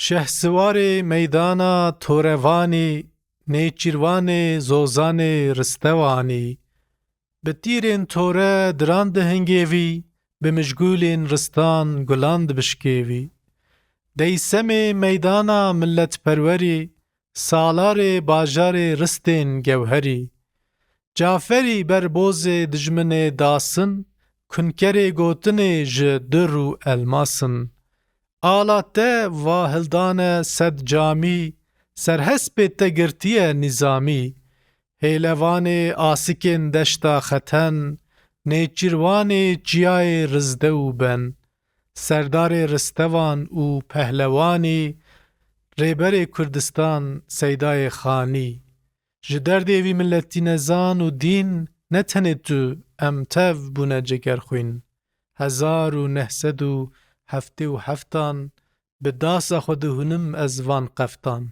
شهسوارê meydana torevanê, nêçîrvanê zozanê ristewanî. Bi tîrên tore diran dihingêvî, bi mijgûlên ristan gulan dibişkêvî. Deysemê meydana milletperwerî, salarê bajarê ristên gewherî. Caferî ber bozê dijminê dasın, kunkerê gotinê ji dir û elmasın. Ala te va hildane sed camî, serhespê te girtiye nîzamî. Hêlevanê asikên deşta xeten, nêçîrvanê çiyayê rizde û ben. Serdarê ristevan û pehlewanî, rêberê Kurdistan Seydayê Xanî. Ji derdê vî milletî nezan û dîn, ne tenê tu em tev bûne cigerxwîn. 1977 bi dasa xwe dihûnim ez van qeftan.